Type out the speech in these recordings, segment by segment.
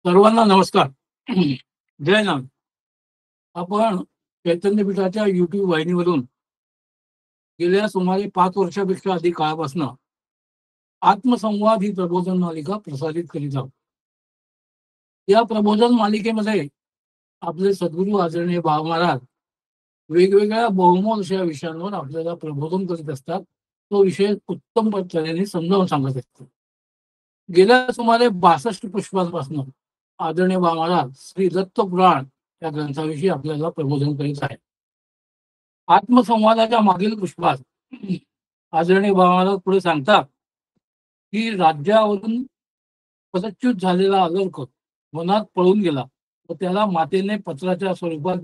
सर्वांना नमस्कार. जय नाथ. आपण चैतन्य पीठाच्या YouTube वाहिनीवरून गेल्या सुमारे 5 वर्षापेक्षा अधिक काळापासून आत्मसंवाद ही प्रबोधन मालिका प्रसारित करीत आहोत. या प्रबोधन मालिकेमध्ये आपले सद्गुरू आदरणीय बाबा महाराज वेगवेगळ्या बहुमोल अशा विषयांवर आपल्याला प्रबोधन करीत असतात. तो विषय उत्तम पद्धतीने समजावून सांगत असतात. गेल्या सुमारे 62 पुष्पांपासून आदरणीय बाबा महाराज श्री दत्त पुराण या ग्रंथाविषयी आपल्याला प्रबोधन करीत आहे. आत्मसंवादाच्या मागील पुष्पात आदरणीय बाबा महाराज पुढे सांगतात की राज्यावरून पदच्युत झालेला अगर्क मनात पळून गेला व त्याला मातेने पत्राच्या स्वरूपात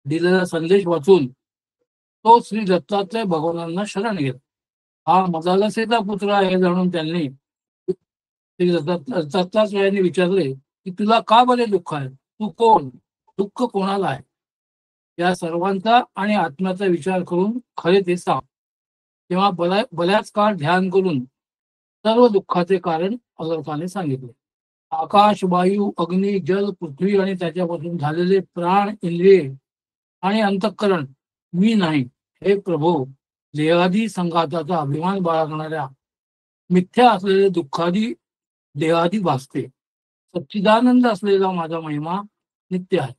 दिलेला संदेश वाचून तो श्री दत्तात्रय भगवानांना शरण गेला. हा मदालसेचा पुत्र आहे जाणून त्यांनी श्री दत्तात्रयाने विचारले की तुला का बरे दुःख आहे, तू कोण, दुःख कोणाला आहे. या सर्वांचा आणि आत्म्याचा विचार करून खरे ते सांग. तेव्हा बऱ्याच काळ ध्यान करून सर्व दुःखाचे कारण अगर्काने सांगितले. आकाश, वायू, अग्नी, जल, पृथ्वी आणि त्याच्यापासून झालेले प्राण, इंद्रिय आणि अंतःकरण मी नाही. हे प्रभो, देहादी संघाताचा अभिमान बाळगणाऱ्या मिथ्या असलेले दुःखादी देहादी भासते. सच्चिदानंद असलेला माझा महिमा नित्य आहे.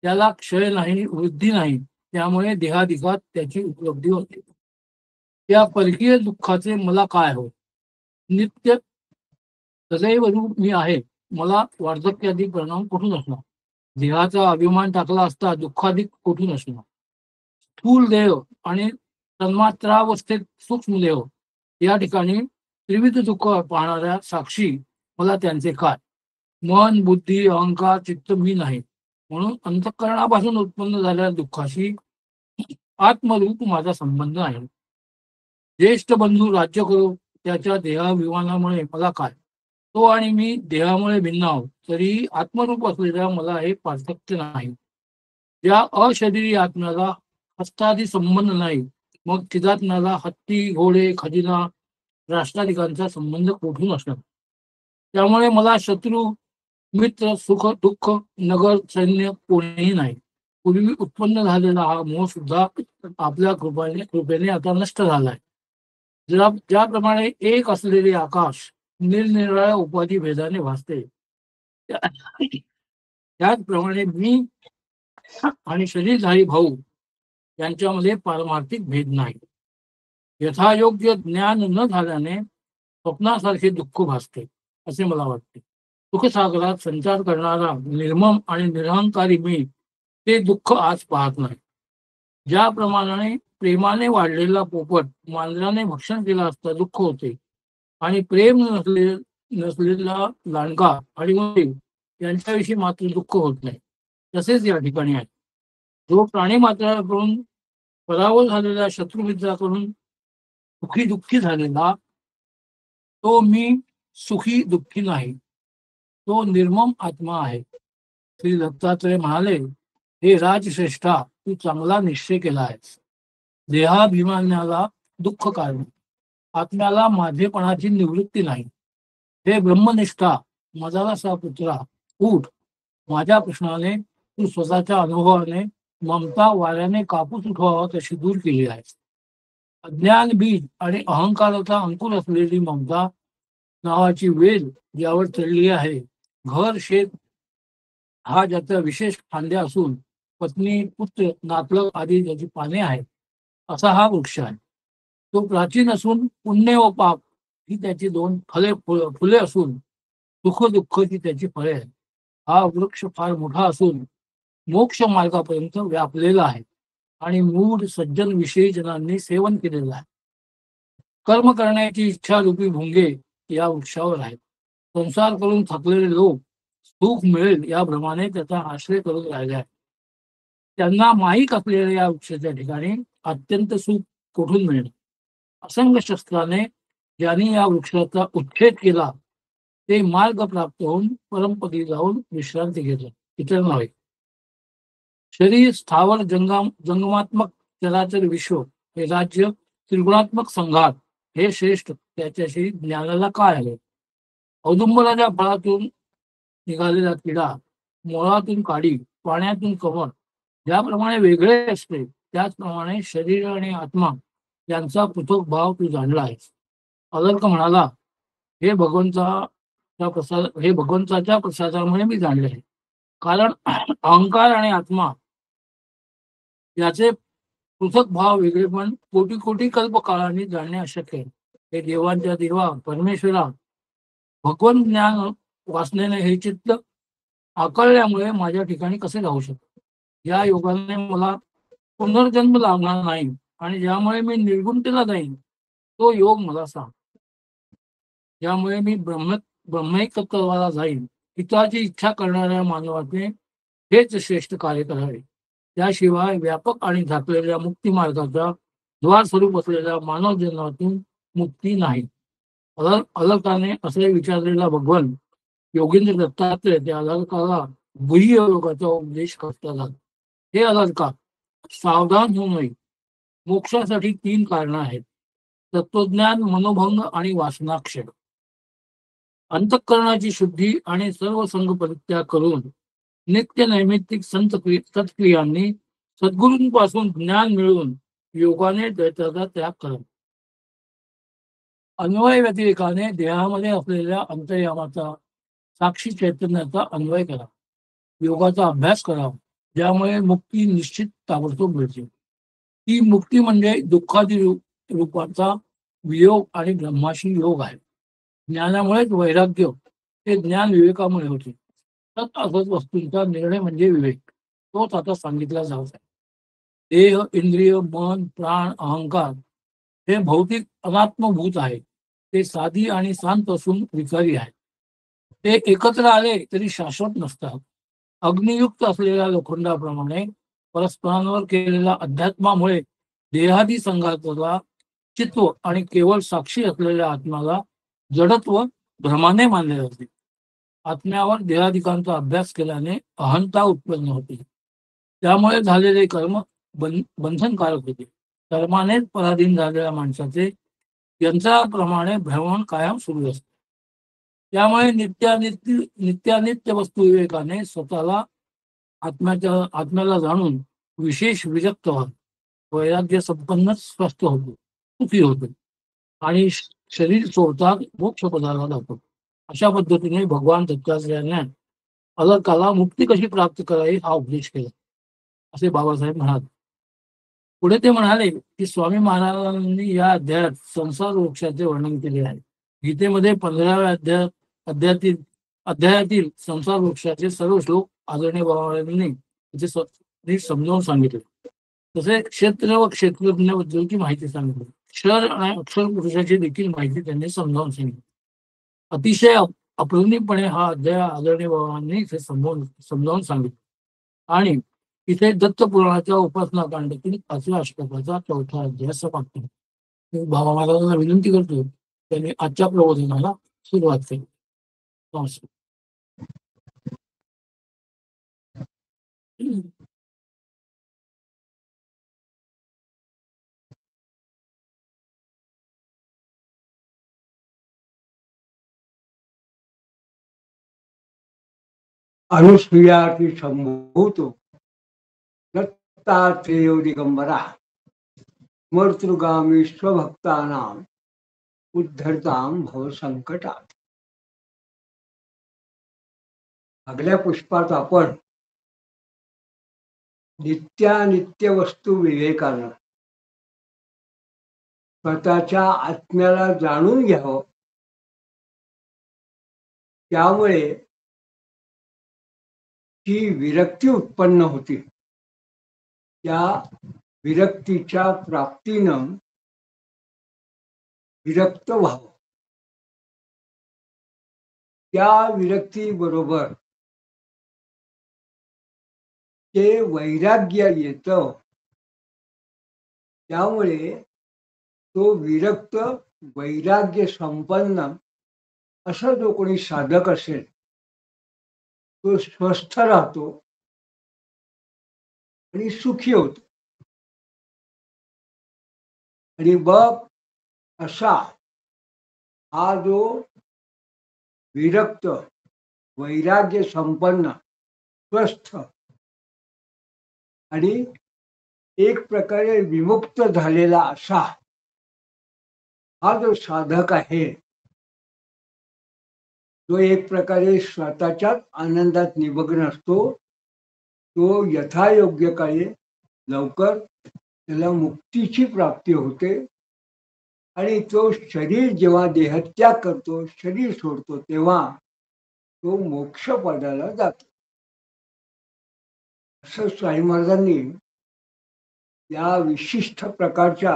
त्याला क्षय नाही, वृद्धी नाही. त्यामुळे देहादिकात त्याची उपलब्धी होते. या परकीय दुःखाचे मला काय हो. नित्य सदैव रूप मी आहे. मला वार्धक्याधिक परिणाम कुठून असणार. देहाचा अभिमान टाकला असता दुःखाधिक कुठून असणार. स्थूल देह आणि तन्मात्रावस्थेत सूक्ष्म देह या ठिकाणी त्रिविध दुःख पाहणाऱ्या साक्षी मला त्यांचे काय. मन, बुद्धी, अहंकार, चित्त मी नाही. म्हणून अंतःकरणापासून उत्पन्न झालेल्या दुःखाशी आत्मरूप माझा संबंध आहे. ज्येष्ठ बंधू राज्य करो, त्याच्या देहाभिमानामुळे मला काय. तो आणि मी देहामुळे भिन्न आहोत, तरी आत्मरूप असलेल्या मला हे पार्थक्य नाही. ज्या अशरीरी आत्म्याला हस्तादी संबंध नाही, मग चिदात्म्याला हत्ती, घोडे, खजिना, राष्ट्राधिकांचा संबंध कुठून असणार. त्यामुळे मला शत्रू, मित्र, सुख, दुःख, नगर, सैन्य कोणीही नाही. पूर्वी उत्पन्न झालेला हा मोह सुद्धा आपल्या कृपेने आता नष्ट झालाय. ज्याप्रमाणे एक असलेले आकाश निरनिराळ्या उपाधी भेदाने भासते, त्याचप्रमाणे मी आणि शरीरधारी भाऊ यांच्यामध्ये पारमार्थिक भेद नाही. यथायोग्य ज्ञान न झाल्याने स्वप्नासारखे दुःख भासते असे मला वाटते. सुखसागरात संचार करणारा निर्मम आणि निरहंकारी मी ते दुःख आज पाहत नाही. ज्याप्रमाणे प्रेमाने वाढलेला पोपट मांजराने भक्षण केला असता दुःख होते आणि प्रेम नसलेला लांडगा आणि वडील यांच्याविषयी मात्र दुःख होत नाही, तसेच या ठिकाणी आहे. जो प्राणी मात्राकडून पराभव झालेल्या शत्रुमित्राकडून सुखी दुःखी झालेला तो मी सुखी दुःखी नाही. तो निर्मम आत्मा आहे. श्री दत्तात्रय म्हणाले, हे राजश्रेष्ठा, तू चांगला निश्चय केला आहेस. देहाभिमानाला दुःख कारण, आत्म्याला माझेपणाची निवृत्ती नाही. हे ब्रह्मनिष्ठा मदालसा पुत्रा, उठ. माझ्या प्रश्नाने तू स्वतःच्या अनुभवाने ममता वाऱ्याने कापूस उठवावा तशी दूर केली आहेस. अज्ञान बीज आणि अहंकाराचा अंकुर असलेली ममता नावाची वेल ज्यावर चढली आहे, घर शेत हा ज्याचा विशेष फांद्या असून पत्नी, पुत्र, नातलग आदी ज्याची पाने आहेत, असा हा वृक्ष आहे. तो प्राचीन असून पुण्य व पाप ही त्याची दोन फुले असून सुख दुःख ही त्याची फळे आहेत. हा वृक्ष फार मोठा असून मोक्ष मार्गापर्यंत व्यापलेला आहे आणि मूढ सज्जन विषयी जनांनी सेवन केलेलं आहे. कर्म करण्याची इच्छा रूपी भुंगे या वृक्षावर आहेत. संसार करून थकलेले लोक सुख मिळेल या भ्रमाने त्याचा आश्रय करत राहिले आहेत. त्यांना माहीत असलेल्या या वृक्षाच्या ठिकाणी अत्यंत सुख कुठून मिळेल. असंग शस्त्राने ज्यांनी या वृक्षाचा उच्छेद केला ते मार्ग प्राप्त होऊन परमपदी जाऊन विश्रांती घेतला, इतर नव्हे. शरीर स्थावर जंगमात्मक चराचर विश्व हे राज्य त्रिगुणात्मक संघात हे श्रेष्ठ त्याच्याशी ज्ञानाला काय आहे. औदुंबराच्या फळातून निघालेला किडा मुळातून काडी पाण्यातून कमळ ज्याप्रमाणे वेगळे असते त्याचप्रमाणे शरीर आणि आत्मा यांचा पृथक भाव तू जाणला आहेस. अलर्क म्हणाला, हे भगवंताच्या प्रसादामुळे मी जाणले आहे. कारण अहंकार आणि आत्मा याचे पृथक भाव वेगळे पण कोटी कोटी कल्पकाळांनी जाणणे अशक्य आहे. हे देवांच्या देवा परमेश्वरा भगवंत ज्ञान वाचलेले हे चित्त आकळल्यामुळे माझ्या ठिकाणी कसे राहू शकते. या योगाने मला पुनर्जन्म लाभणार नाही आणि ज्यामुळे मी निर्गुणतेला जाईन तो योग मला सांग. ज्यामुळे मी ब्रह्मैक तत्वाला जाईन. हिताची इच्छा करणाऱ्या मानवाचे हेच श्रेष्ठ कार्य करावे. त्याशिवाय व्यापक आणि झाकलेल्या मुक्ती मार्गाचा द्वार स्वरूप असलेल्या मानव जन्मातून मुक्ती नाही. अलकाने असे विचारलेला भगवान योगेंद्र दत्तात्रय त्या अलकाला गुह्य योगाचा उपदेश करतात. हे अलका, सावधान होऊ नये. मोक्षासाठी 3 कारणं आहेत: तत्वज्ञान, मनोभंग आणि वासनाक्षय. अंतःकरणाची शुद्धी आणि सर्व संग परित्याग करून नित्य नैमित्तिक सत्क्रियांनी सद्गुरूंपासून ज्ञान मिळवून योगाने दैत्याचा त्याग करा. अन्वय व्यतिरेकाने देहामध्ये असलेल्या अंतर्यामाचा साक्षी चैतन्याचा अन्वय करा. योगाचा अभ्यास करा, ज्यामुळे मुक्ती निश्चित ताबडतोब मिळते. ही मुक्ती म्हणजे दुःखादी रूपाचा वियोग आणि ब्रह्माशी योग आहे. ज्ञानामुळेच वैराग्य हे ज्ञान विवेकामुळे होते. सत असत वस्तूंचा निर्णय म्हणजे विवेक, तोच आता सांगितला जात आहे. देह, इंद्रिय, मन, प्राण, अहंकार हे भौतिक अनात्मभूत आहे. ते साधी आणि शांत असून विकारी आहे. ते एकत्र आले तरी शाश्वत नसतात. अग्नियुक्त असलेल्या लोखंडाप्रमाणे परस्परांवर केलेल्या अध्यात्मामुळे देहादी संघाताला चित्व आणि केवळ साक्षी असलेल्या आत्म्याला जडत्व भ्रमाने मानले जाते. आत्म्यावर देहादिकांचा अभ्यास केल्याने अहंता उत्पन्न होते. त्यामुळे झालेले कर्म बंधनकारक होते. कर्मानेच पराधीन झालेल्या माणसाचे यंत्राप्रमाणे भ्रमण कायम सुरू असते. त्यामुळे नित्यानित्य वस्तू विवेकाने स्वतःला आत्म्याला जाणून विशेष विरक्त व्हा. वैराग्य संपन्नच स्वस्थ होतो, सुखी होतो आणि शरीर सोडतात मोक्ष पदाला जातो. अशा पद्धतीने भगवान दत्तात्रयाने अलकाला मुक्ती कशी प्राप्त करावी हा उपदेश केला, असे बाबासाहेब म्हणाले. पुढे ते म्हणाले की स्वामी महाराजांनी या अध्यायात संसार वृक्षाचे वर्णन केले आहे. गीतेमध्ये 15व्या अध्यायातील संसार वृक्षाचे सर्व श्लोक आदरणीय बाबांनी नीट समजावून सांगितले. तसे क्षेत्र व क्षेत्रज्ञाबद्दलची माहिती सांगितली. क्षर आणि अक्षर पुरुषाची देखील माहिती त्यांनी समजावून सांगितली. अतिशय अप्रतिमपणे हा अध्याय आदरणीय बाबांनी इथे समजावून सांगितलं. आणि इथे दत्त पुराणाच्या उपासना कांडातील 5व्या अष्टकाचा 4था अध्याय समाप्त. मी बाबा महाराजांना विनंती करतो त्यांनी आजच्या प्रबोधनाला सुरुवात केली. नमस्कार. अनुसूया की संभूतो दत्तात्रेयो दिगंबरा मर्तृगामी स्वभक्तानां उद्धरतां भव संकटात. अगल्या पुष्पात आपण नित्यानित्य वस्तू विवेकानं स्वतःच्या आत्म्याला जाणून घ्यावं, त्यामुळे जी विरक्ती उत्पन्न होती त्या विरक्तीच्या प्राप्तीनं विरक्त व्हावं. त्या विरक्ती बरोबर ते वैराग्य येतं. त्यामुळे तो विरक्त वैराग्य संपन्न असा जो कोणी साधक असेल तो स्वस्थ राहतो आणि सुखी होतो. आणि बघ असा हा जो विरक्त वैराग्य संपन्न, स्वस्थ आणि एक प्रकारे विमुक्त झालेला असा हा जो साधक आहे, तो एक प्रकारे स्वतःच्याच आनंदात निमग्न असतो. तो यथायोग्य काळी लवकर त्याला मुक्तीची प्राप्ती होते आणि तो शरीर जेव्हा देहत्याग करतो, शरीर सोडतो, तेव्हा तो मोक्षपदाला जातो. असं स्वामी महाराजांनी या विशिष्ट प्रकारच्या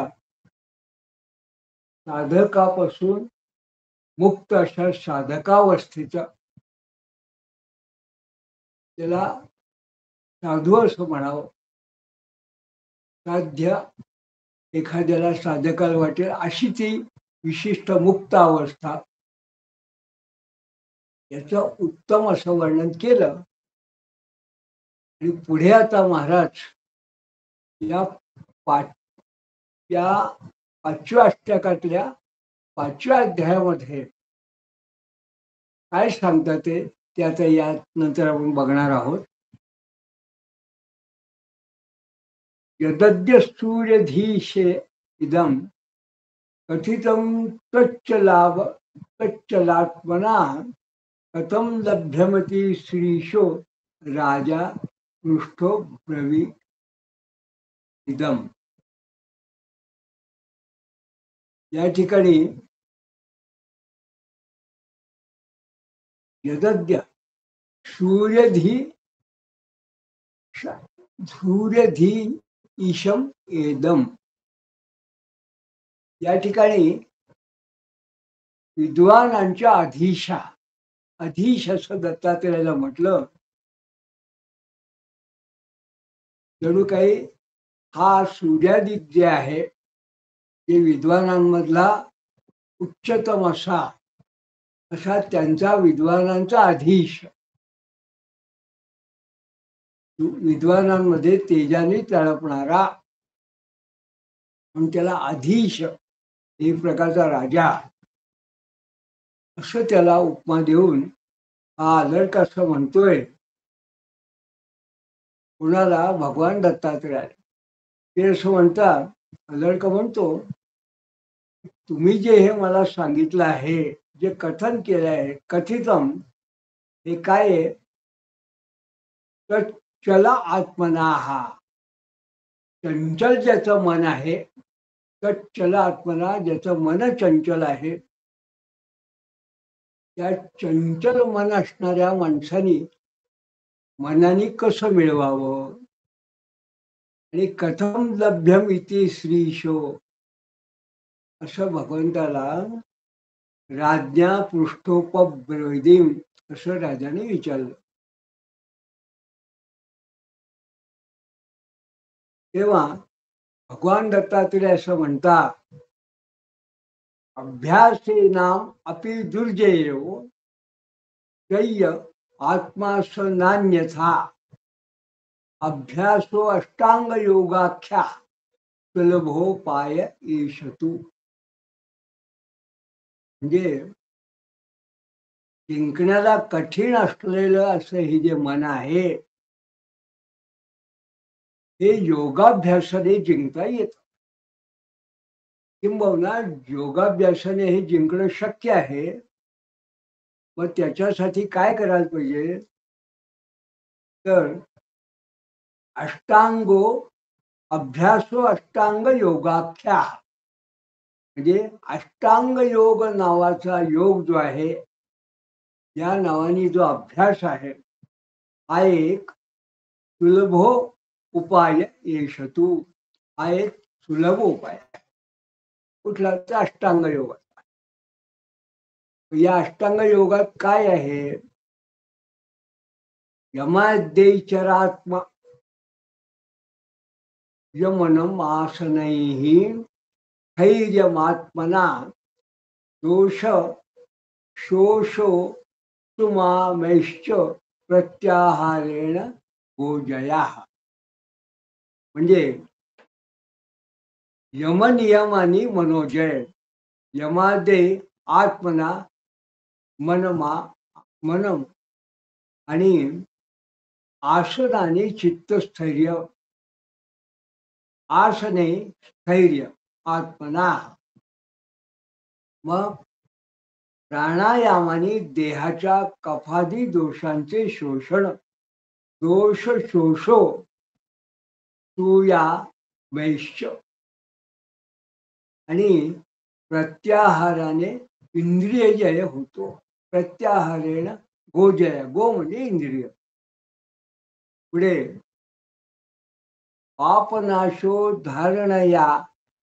साधकापासून मुक्त अशा साधकावस्थेचा त्याला साधू असं म्हणावं. साध्य एखाद्याला साधकाला वाटेल अशी ती विशिष्ट मुक्त अवस्था, याचं उत्तम असं वर्णन केलं. आणि पुढे आता महाराज या या 5व्या अष्टकातल्या 5व्या अध्यायामध्ये काय सांगतात ते आता या नंतर आपण बघणार आहोत. यदद्य सूर्यधीशे इदम कथितं तच्चलात्मना कथम लभ्यमती श्रीशो राजा पृष्ठो ब्रवी इदम. या ठिकाणी यदद्य सूर्यधी ईशम एदम, या ठिकाणी विद्वानांच्या अधीश असं दत्तात्रेयाला म्हटलं. जणू काही हा सूर्यादिक जे आहे ते विद्वानांमधला उच्चतम असा त्यांचा विद्वानांचा अधीश. विद्वानांमध्ये तेजाने तळपणारा म्हणून त्याला अधीश, एक प्रकारचा राजा असं त्याला उपमा देऊन हा अलर्क असं म्हणतोय. कुणाला? भगवान दत्तात्रेय. ते असं म्हणतात, अलर्क म्हणतो, तुम्ही जे हे मला सांगितलं आहे, जे कथन केलं आहे, कथितम, हे काय आहे? तर चला आत्मना, हा चंचल ज्याचं मन आहे, तर चला आत्मना, ज्याचं मन चंचल आहे, त्या चंचल मन असणाऱ्या माणसाने मनाने कसं मिळवावं आणि कथम लभ्यम इति श्रीशो, असं भगवंताला राज्ञा पृष्ठोपब्रवीदीम असं राजाने विचारलं. तेव्हा भगवान दत्तात्रेय असं म्हणतात, अभ्यासेनाम अपि दुर्जयो जय्य आत्मास नान्यथा अभ्यासो अष्टांग योगाख्या सुलभोपाय ईशतु. म्हणजे जिंकण्याला कठीण असलेलं असं हे जे मन आहे, हे योगाभ्यासाने जिंकता येतं. किंबहुना योगाभ्यासाने हे जिंकणं शक्य आहे. मग त्याच्यासाठी काय करायला पाहिजे? तर अष्टांगो अभ्यासो अष्टांग योगाख्या, म्हणजे अष्टांग योग नावाचा योग जो आहे, या नावाने जो अभ्यास आहे, हा एक सुलभो उपाय येशतु, हा एक सुलभ उपाय आहे. कुठला? तर अष्टांग योग. या अष्टांग योगात काय आहे? यमाद्यैचरात्म यमनम आसनैहि धैर्यमात्मना दोष शोषो सुमामेश्च प्रत्याहारेण गोजया. म्हणजे यमनियमानी मनोजय, यमादे आत्मना मनम आणि आसनाने चित्तस्थैर्य, आसने स्थैर्य आत्मना. मग प्राणायामाने देहाच्या कफादी दोषांचे शोषण, दोष शोषो तू या वैश्य. आणि प्रत्याहाराने इंद्रिय जय होतो. प्रत्याहारेण गोजय, गो म्हणजे इंद्रिय. पुढे पापनाशो धारणया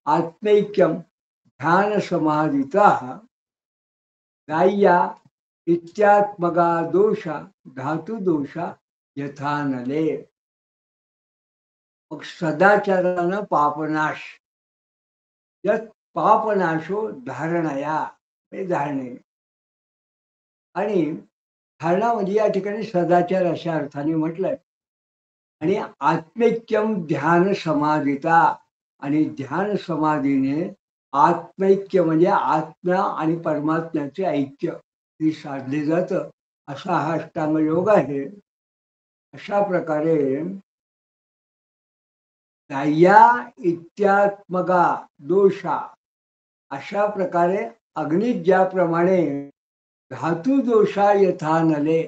आत्मैक्यम ध्यान समाधिता गाय्या इत्यात्मगा दोषा धातु दोषा यथानले. मग सदाचारानं पापनाश, यत पापनाशो धारणया हे धारणे. आणि धारणा म्हणजे या ठिकाणी सदाचार अशा अर्थाने म्हटलंय. आणि आत्मैक्यम ध्यान समाधिता, आणि ध्यान समाधीने आत्मैक्य म्हणजे आत्मा आणि परमात्म्याचे ऐक्य हे साधले जातं. असा हा अष्टांग योग आहे. अशा प्रकारे गाय्या इत्यात्मगा दोषा, अशा प्रकारे अग्नीत ज्याप्रमाणे धातू दोषा यथानले,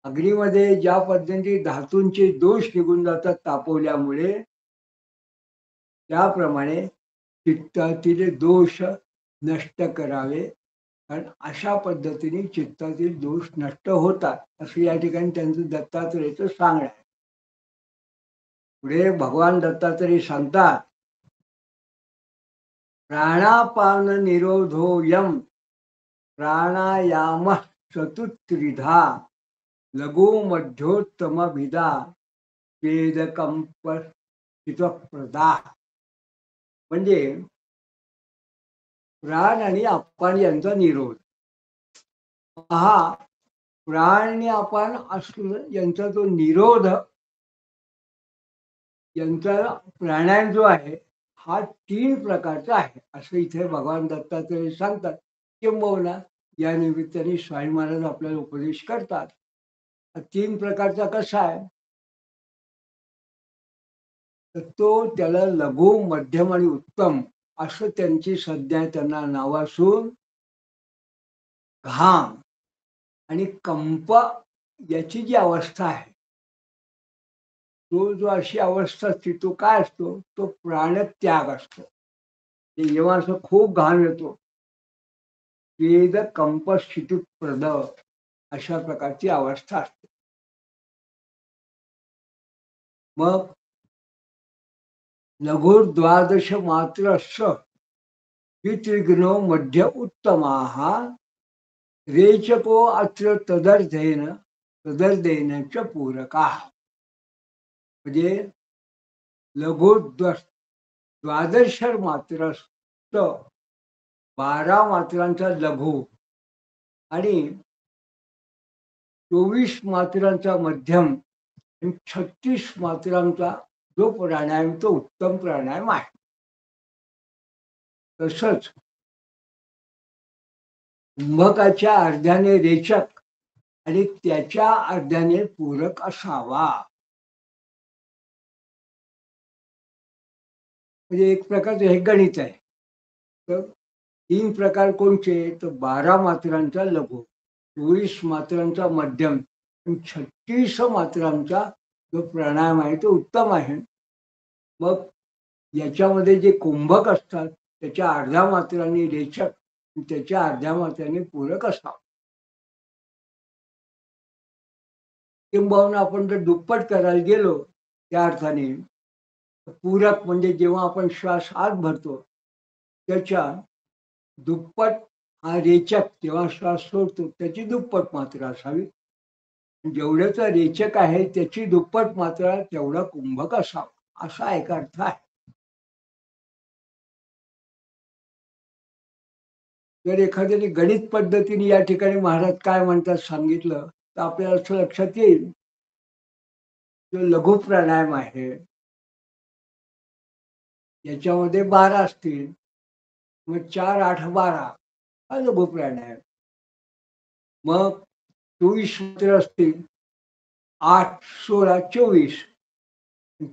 अग्नीमध्ये ज्या पद्धतीने धातूंचे दोष निघून जातात तापवल्यामुळे, त्याप्रमाणे चित्तातील दोष नष्ट करावे. कारण अशा पद्धतीने चित्तातील दोष नष्ट होतात असं या ठिकाणी त्यांचं दत्तात्रेयचं सांगणं आहे. पुढे भगवान दत्तात्रेय सांगतात, प्राणापान निरोधो यम प्राणायाम चतुत्रिधा लघु मध्योत्तम भिदा वेदकंप प्रदा. म्हणजे प्राण आणि अपान यांचा निरोध. हा प्राण आणि अपान असलं यांचा जो निरोध, यांचा प्राणायाम जो आहे हा 3 प्रकारचा आहे असं इथे भगवान दत्तात्रेय सांगतात. किंबहुना या निमित्ताने स्वामी महाराज आपल्याला उपदेश करतात. 3 प्रकारचा कसा आहे तर तो त्याला लघु, मध्यम आणि उत्तम असं त्यांची सध्या त्यांना नाव असून, घाम आणि कंप याची जी अवस्था आहे, तो जो अशी अवस्था असते तो काय असतो, तो प्राणत्याग असतो. जेव्हा असं खूप घाम येतो, वेद कंप स्थिती प्रद अशा प्रकारची अवस्था असते. मग लघु द्वादश मात्र द्वित्रिग्नो मध्य उत्तमाः रेचको अत्र तदर्थेन च पूरकाः. म्हणजे लघु द्वादश मात्र 12 मात्रांचा लघु आणि 24 मात्रांचा मध्यम आणि 36 मात्रांचा जो प्राणायाम तो उत्तम प्राणायाम आहे. तसंच कुंभकाच्या अर्ध्याने रेचक आणि त्याच्या अर्ध्याने पूरक असावा. म्हणजे एक प्रकारचं हे गणित आहे. तर 3 प्रकार कोणते, तर 12 मात्रांचा लघु, 24 मात्रांचा मध्यम आणि 36 मात्रांचा जो प्राणायाम आहे तो उत्तम आहे. मग याच्यामध्ये जे कुंभक असतात त्याच्या अर्ध्या मात्रांनी रेचक, त्याच्या अर्ध्या मात्रांनी पूरक असावं. किंबहुना आपण जर दुप्पट करायला गेलो त्या अर्थाने, पूरक म्हणजे जेव्हा आपण श्वास आत भरतो त्याच्या दुप्पट हा रेचक, जेव्हा श्वास सोडतो त्याची दुप्पट मात्रा असावी. जेवढ्याचा रेचक आहे त्याची दुप्पट मात्रा तेवढा कुंभक असावा असा एक अर्थ आहे. जर एखाद्याने गणित पद्धतीने या ठिकाणी महाराज काय म्हणतात सांगितलं तर आपल्याला असं लक्षात येईल, जो लघु प्राणायाम आहे याच्यामध्ये 12 असतील, मग 4, 8, 12 हा लघु प्राणायाम. मग 24 मात्रा असतील 8, 16, 24,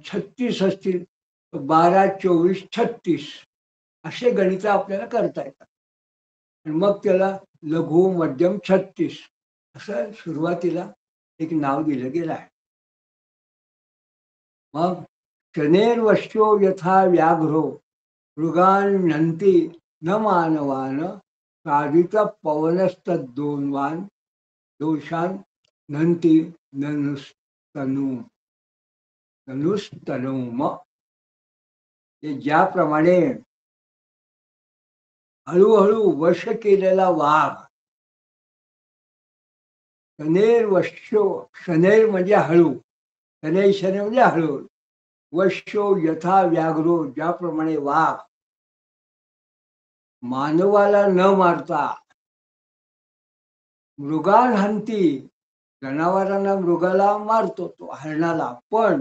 36 असतील तर 12, 24, 36 असे गणित आपल्याला करता येतात. आणि मग त्याला लघु मध्यम 36 असं सुरुवातीला एक नाव दिलं गेलं आहे. मग शनेर्वश्यो यथा व्याघ्रो मृगान नंती न मानवान साधित पवनस्तद्दोन्वान दोषान नंती ननुस्तनू ननुस्तनुम. हे ज्याप्रमाणे हळूहळू वश केलेला वाघ, शनेर वश्यो, शनेर म्हणजे हळू, शनै शनै म्हणजे हळू, वश्यो यथा व्याघ्रो ज्याप्रमाणे वाघ मानवाला न मारता मृगान हंती, जनावरांना मृगाला मारतो तो हरणाला, पण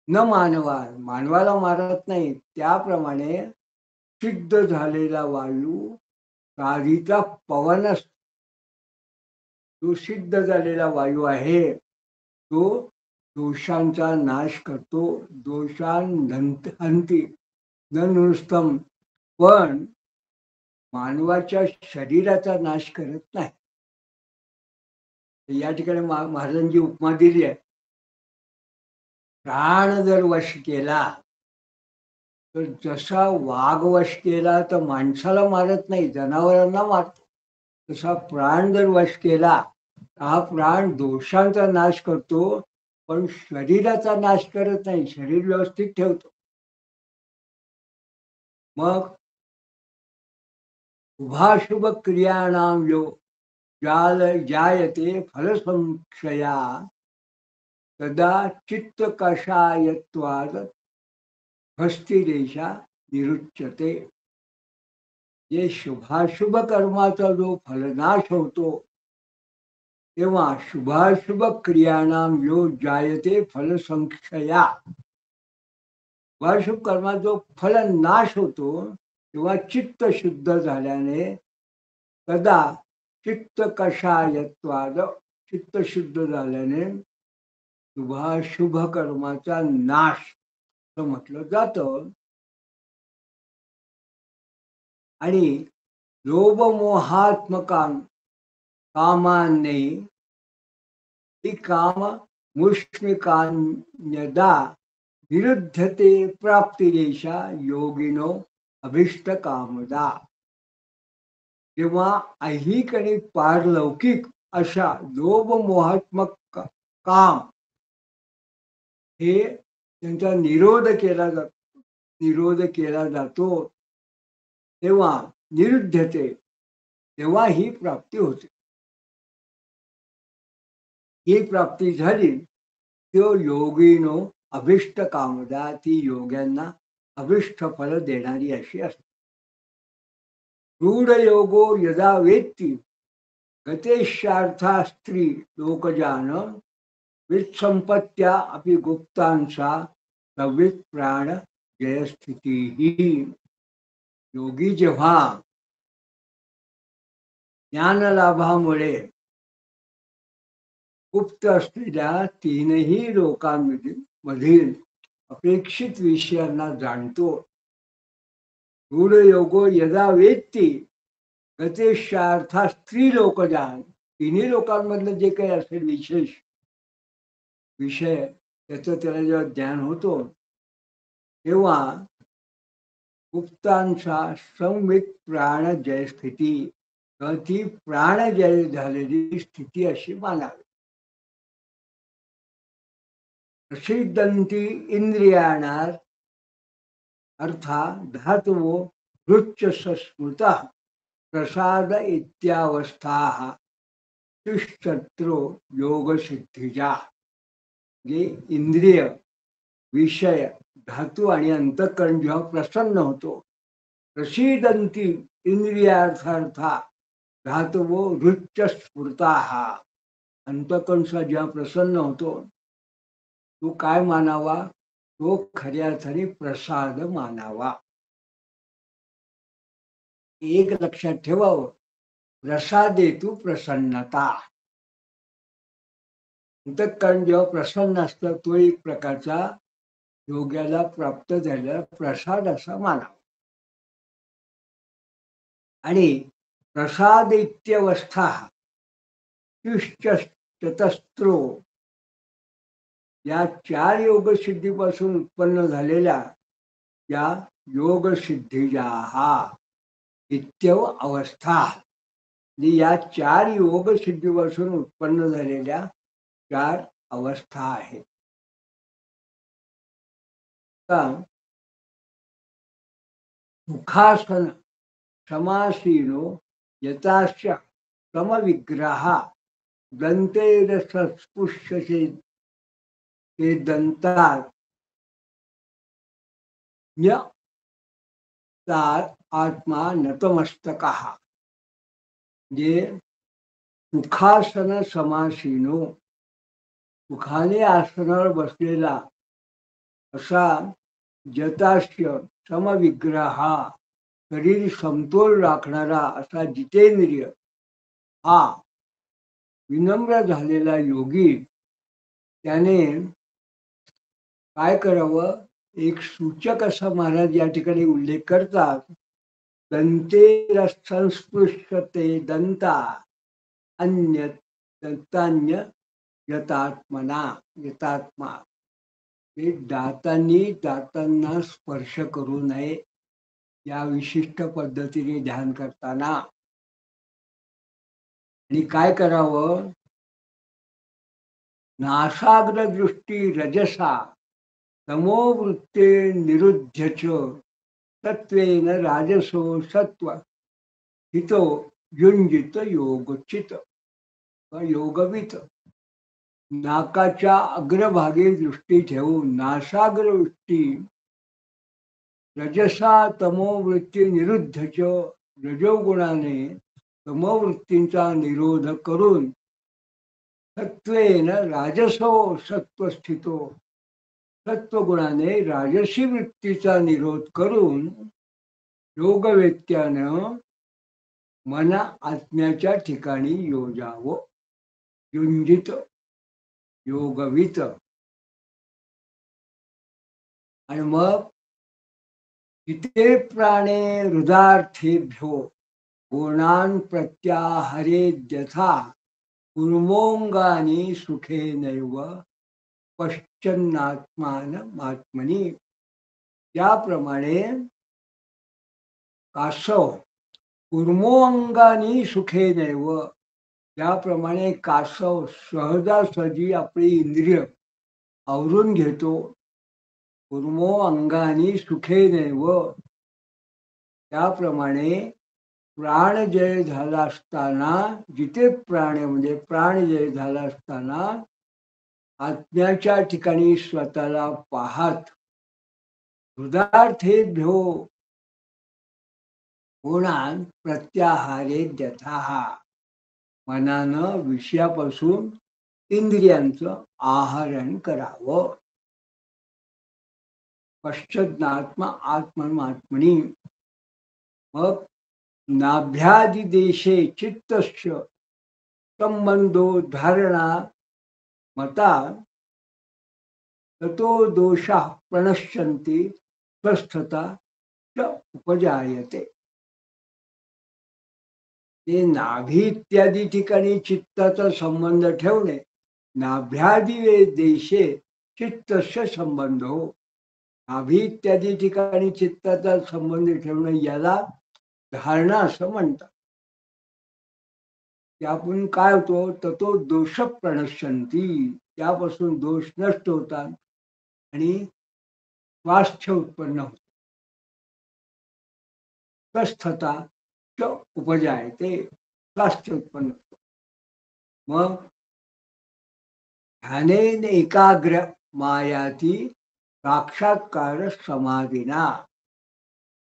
न मानवाला मारत नाही, त्याप्रमाणे सिद्ध झालेला वायू साधीचा पवन, तो सिद्ध झालेला वायू आहे तो दोषांचा नाश करतो. दोषांहंती न नुस्तम, पण मानवाच्या शरीराचा नाश करत नाही. या ठिकाणी महाराजांची उपमा दिली आहे. प्राण जर वश केला तर जसा वाघ वश केला तर माणसाला मारत नाही, जनावरांना मारतो, तसा प्राण जर वश केला हा प्राण दोषांचा नाश करतो, पण शरीराचा नाश करत नाही, शरीर व्यवस्थित ठेवतो. मग शुभाशुभ क्रियाणाम यो जायते फलसंक्षया तदा चित्त कषायत्वाद हस्तिरेषा निरुच्यते. जे शुभाशुभ कर्माचा जो फलनाश होतो तेव्हा शुभाशुभ क्रियाणाम यो जायते फलसंक्षया, शुभाशुभ कर्माचा जो फलनाश होतो तेव्हा चित्त शुद्ध झाल्याने तदा चित्त कषायत्वाद, चित्त शुद्ध झाल्याने शुभाशुभ कर्माचा नाश असं म्हटलं जातं. आणि लोभमोहात्मकां कामांनी ही काम मुष्मिकान्यदा विरुद्धते प्राप्तिरेषा योगिनो अभिष्ट कामदा. जेव्हा ऐहिक आणि पारलौकिक अशा लोभमोहात्मक काम हे त्यांचा निरोध केला जातो तेव्हा निरुद्धते, तेव्हा ही प्राप्ती होते. ही प्राप्ती झाली तो योगिनो अभिष्ट कामदा, ती योग्यांना अभिष्ट फल देणारी अशी असते. रूढ योगो यदा वेत्ती गतेशार्था स्त्री लोकजान वित्संपत्त्या अपि गुप्तांसा सवित प्राण जयस्थिती ही. योगी जेव्हा ज्ञानलाभामुळे गुप्त असलेल्या तीनही लोकांमधील अपेक्षित विषयांना जाणतो. रूढ योगो यदा वेत्ती गतेशार्था स्त्री लोकजान, तिन्ही लोकांमधलं जे काही असेल विशेष विषय त्याचं त्याला जेव्हा ज्ञान होतो तेव्हा गुप्तांचा संवित प्राण जय स्थिती, ती प्राणजय झालेली स्थिती अशी मानावी. प्रसिद्धंती इंद्रियाणार अर्थात धातुवो वृच्च स्मृता प्रसाद इत्यावस्था तिष्ठत्रो योग सिद्धीजा. जे इंद्रिय विषय धातू आणि अंतःकरण जेव्हा प्रसन्न होतो, प्रसिद्धंती इंद्रियार्थार्था धातुवो वृच्च स्फुरता, अंतःकरण जेव्हा प्रसन्न होतो तो काय मानावा, तो खऱ्या अर्थाने प्रसाद मानावा. एक लक्षात ठेवावं, प्रसादेतु प्रसन्नता. अंतःकरण जेव्हा प्रसन्न असतं तो एक प्रकारचा योग्याला प्राप्त झालेला प्रसाद असा मानावा. आणि प्रसाद इत्यवस्था चतस्रो या 4 योगसिद्धीपासून उत्पन्न झालेल्या या योगसिद्धीजा इत्यव अवस्था, या 4 योगसिद्धीपासून उत्पन्न झालेल्या 4 अवस्था आहेत. सुखासन समासीनो यताश्च समविग्रहा दंतेरसस्पृश्यसे ते दंतात आत्मा नतमस्तकः. जे सुखासन समासीनो, सुखाने आसनावर बसलेला असा जताश्य समविग्रहा, शरीर समतोल राखणारा असा जितेंद्रिय हा विनम्र झालेला योगी, त्याने काय करावं, एक सूचक असा महाराज या ठिकाणी उल्लेख करतात. दंते संस्पृश्यते दंता अन्य दंतान्य यतात्मना यतात्मा. हे दातांनी दातांना स्पर्श करू नये या विशिष्ट पद्धतीने ध्यान करताना. आणि काय करावं, नासाग्र दृष्टी रजसा तमोवृत्ते निरुध्यच तत्वेन राजसो सत्व हितो युंजित योगचित योगवित. नाकाच्या अग्रभागी दृष्टी ठेवून नासाग्र दृष्टी रजसा तमोवृत्ती निरुद्धच, रजोगुणाने तमोवृत्तींचा निरोध करून सत्वेन राजसो सत्वस्थितो, सत्वगुणाने राजसी वृत्तीचा निरोध करून योगवेत्यानं मन आत्म्याच्या ठिकाणी योजावं. युंजित योगवित. आणि मग इथे प्राणे हृदार्थेभ्यो गुणान प्रत्याहरे यथा कुर्मोंगानी सुखे नैव पश्चन्नात्मान आत्मनी. त्याप्रमाणे कासव कुर्मोंगानी सुखे नैव, त्याप्रमाणे कासव सहजासहजी आपली इंद्रिय आवरून घेतो. कुर्मो अंगानी सुखे नैव, त्याप्रमाणे प्राणजय झाला असताना, जिथे प्राण म्हणजे प्राणजय झाला असताना आत्म्याच्या ठिकाणी स्वतःला पाहत हृदार्थेभ्यो गुणान प्रत्याहारे यथा, मनानं विषयापासून इंद्रियांचं आहरण करावं. पश्चात्मा आत्मनी. मग नाभ्यादिदेशे चित्तस्य संबंधो धारणा मता ततो दोषाः प्रणश्यन्ति स्वस्थता च उपजायते. ते नाभी इत्यादी ठिकाणी चित्ताचा संबंध ठेवणे, नाभ्यादी देशे चित्तस्य संबंधो, नाभी इत्यादी ठिकाणी चित्ताचा संबंध ठेवणे याला धारणा असं म्हणतात. त्यातून काय होतो, ततो दोष प्रणश्यंती, त्यापासून दोष नष्ट होतात आणि स्वास्थ्य उत्पन्न होते. स्वस्थता च उपजायते, स्वास्थ्य उत्पन्न होतं. मग ध्यानेन एकाग्र मायाती साक्षात्कार समाधीना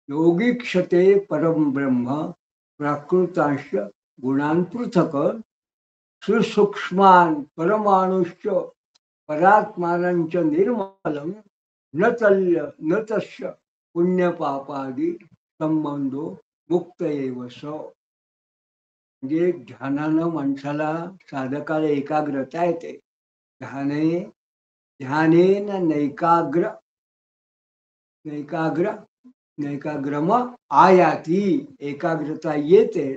योगीक्षते परम ब्रह्म प्राकृतांश गुणान पृथक सुसूक्ष्मान परमाणुश्च परात्मानंच निर्मलम न तस्य पुण्यपापादी संबंधो मुक्त एवस. म्हणजे ध्यानानं माणसाला साधकाला एकाग्रता येते. ध्याने ध्यानेन नैकाग्र नैकाग्रम आयाती, एकाग्रता येते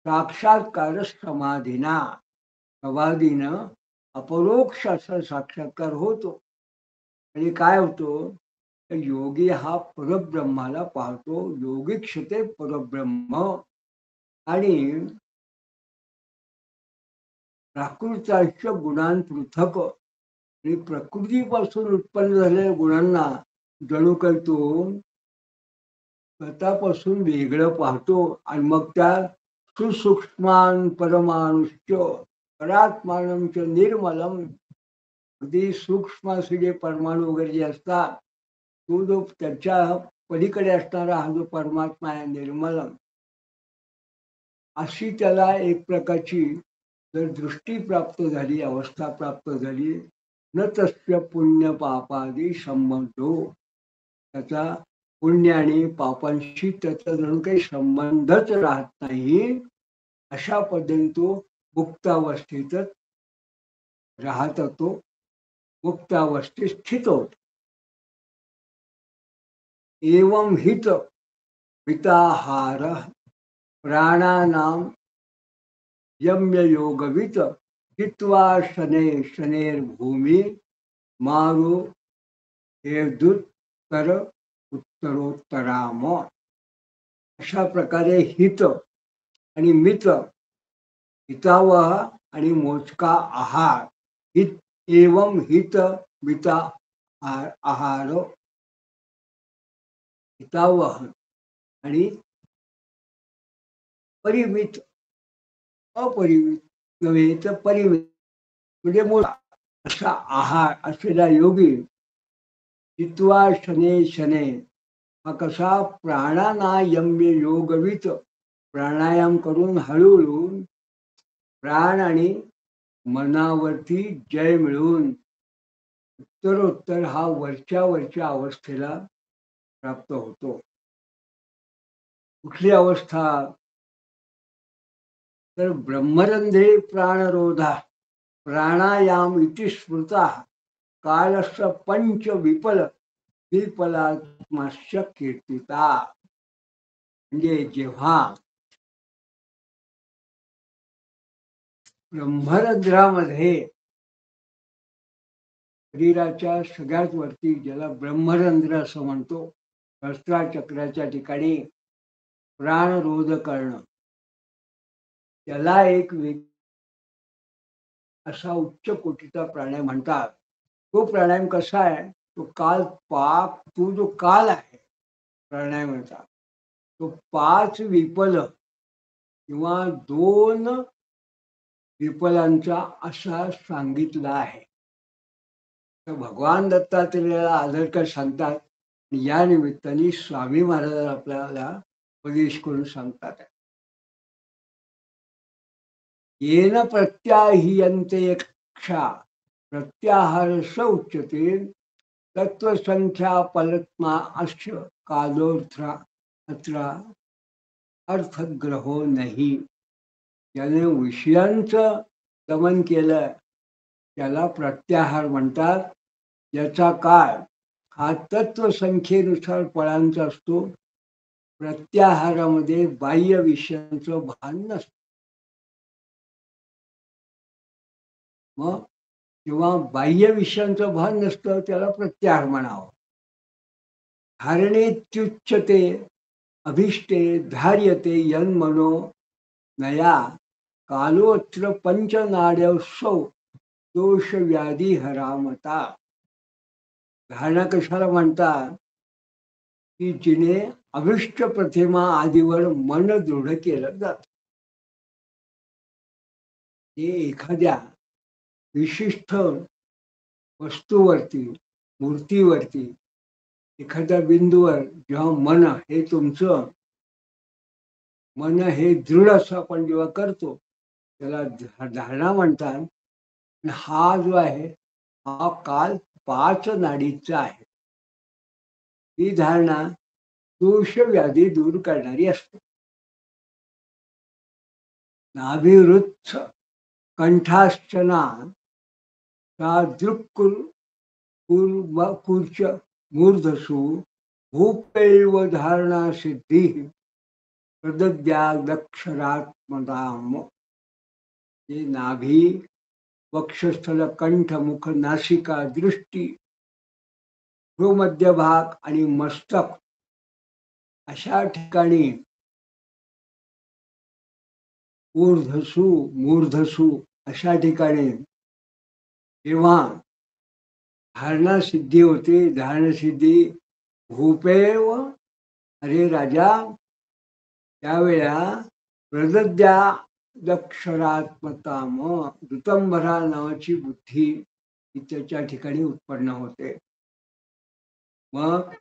साक्षात्कार समाधीना, समाधीनं अपरोक्ष असा साक्षात्कार होतो. आणि काय होतो, तर योगी हा परब्रह्माला पाहतो, योगिक्ष ते परब्रह्म. आणि प्राकृतांश गुणां पृथक, आणि प्रकृतीपासून उत्पन्न झालेल्या गुणांना जणू काही तो स्वतःपासून वेगळं पाहतो. आणि मग त्या सुसूक्ष्मान परमाणुश्च परात्मानंच निर्मलम, अगदी सूक्ष्म असे जे परमाणू वगैरे जे असतात, तो जो त्याच्या पलीकडे असणारा हा जो परमात्मा आहे निर्मलम, अशी त्याला एक प्रकारची जर दृष्टी प्राप्त झाली, अवस्था प्राप्त झाली, न तस्य पुण्य पापादी संबंधो, त्याचा पुण्य आणि पापांशी त्याचा जणू काही संबंधच राहत नाही. अशा पद्धतीने तो मुक्तावस्थेतच राहत होतो, मुक्तावस्थेत स्थित होतो. एवं हित हिताहार प्राणानाम यम्य योगवित हित्वा शने शनेर्भूमी मारो हेदुत्तर उत्तरोत्तराम. अशा प्रकारे हित आणि मित, हितावह आणि मोजका आहार, हित एवं हित मिता आहार, हितावह आणि परिमित, अपरिमित नव्हे तर परिमित म्हणजे मोठा असा आहार असलेला योगी हित्वा शने शने, हा कसा प्राणानायम्य योगवित, प्राणायाम करून हळूहळू प्राण आणि मनावरती जय मिळवून उत्तरोत्तर हा वरच्या वरच्या अवस्थेला प्राप्त होतो. कुठली अवस्था, तर ब्रह्मरंध्रे प्राणरोधा प्राणायाम इति स्मृता कालश्च पंच विपल विपलात्मश्च कीर्तिता. म्हणजे जेव्हा ब्रह्मरंध्रामध्ये शरीराच्या सगळ्यात वरती, ज्याला ब्रह्मरंध्र असं म्हणतो, सहस्राचक्राच्या ठिकाणी प्राणरोध करणं, त्याला एक असा उच्च कोटीचा प्राणायाम म्हणतात. तो प्राणायाम कसा आहे, तो काल पाक, तो जो काल आहे प्राणायामाचा, तो 5 विपल किंवा 2 विपलांचा असा सांगितला आहे. तर भगवान दत्तात्रेयाला आदरकर सांगतात, या निमित्ताने स्वामी महाराज आपल्याला उपदेश करून सांगतात, येन प्रत्याहियन्तेक्षा प्रत्याहारस उच्यते तत्वसंख्या पलत्मा अस्य कालोर्थ अर्थग्रहो नाही. ज्याने विषयांचं दमन केलं त्याला प्रत्याहार म्हणतात. याचा काळ हा तत्वसंख्येनुसार फळांचा असतो. प्रत्याहारामध्ये बाह्य विषयांचं भान नसतं. मग जेव्हा बाह्य विषयांचं भान नसतं त्याला प्रत्याहार म्हणावं. धारणेत्युच्यते अभिष्टे धार्यते यन्मनो नया कालोत्र पंचनाड्यसौ दोष व्याधी हरामता. धारणा कशाला म्हणतात, की जिने अभिष्ट प्रतिमा आदीवर मन दृढ केलं जात. हे एखाद्या विशिष्ट वस्तूवरती, मूर्तीवरती, एखाद्या बिंदूवर जेव्हा मन हे तुमचं मन हे दृढ असं आपण जेव्हा करतो त्याला धारणा म्हणतात. हा जो आहे हा काल 5 नाडीचा आहे. ही धारणा दोष व्याधी दूर करणारी असते. नाभिवृत्त कंठाश्चना कुर्च मूर्धसु भूपैव धारणा सिद्धी प्रदद्यादक्षरात्मदाम. हे नाभी, वक्षस्थल, कंठ, मुख, नासिका, दृष्टी, भ्रूमध्य भाग आणि मस्तक अशा ठिकाणी ऊर्ध्वसु मूर्धसु अशा ठिकाणी जेव्हा धारणा सिद्धी होते, धारणा सिद्धी भूपेव, अरे राजा, त्यावेळा प्रदद्या दक्षरात्मताम, ऋतंभरा नावाची बुद्धी ही त्याच्या ठिकाणी उत्पन्न होते. मग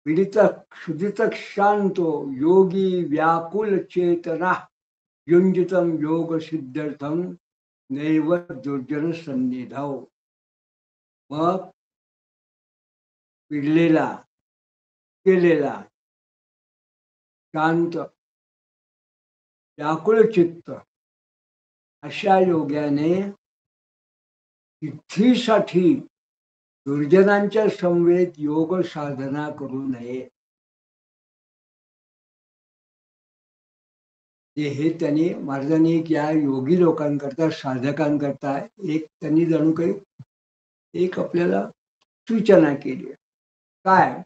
पीडित क्षुदित शांतो योगी व्याकुल चेतना युंजितम योग सिद्ध्यर्थम नैव दुर्जन सन्निधौ. मग पिडलेला केलेला शांत व्याकुळ चित्त अशा योग्याने सिद्धीसाठी दुर्जनांच्या समवेत योग साधना करू नये. हे त्यांनी महाराजांनी एक या योगी लोकांकरता, साधकांकरता एक त्यांनी जणू काही एक आपल्याला सूचना केली. काय?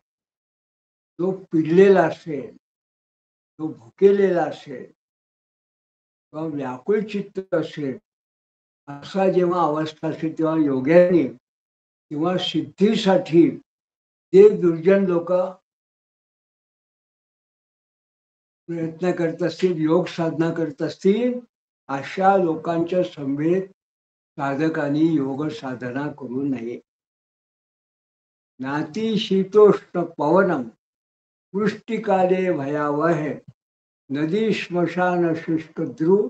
तो पिडलेला असेल, तो भुकेलेला असेल किंवा व्याकुळ चित्त असेल, असा जेव्हा अवस्था असेल तेव्हा योग्याने किंवा सिद्धीसाठी जे दुर्जन लोक प्रयत्न करत असतील, योग साधना करत असतील, अशा लोकांच्या समवेत साधकांनी योग साधना करू नये. नाती शीतोष्ण पवनम वृष्टिकाले भयावह नदी श्मशान शुष्क ध्रुव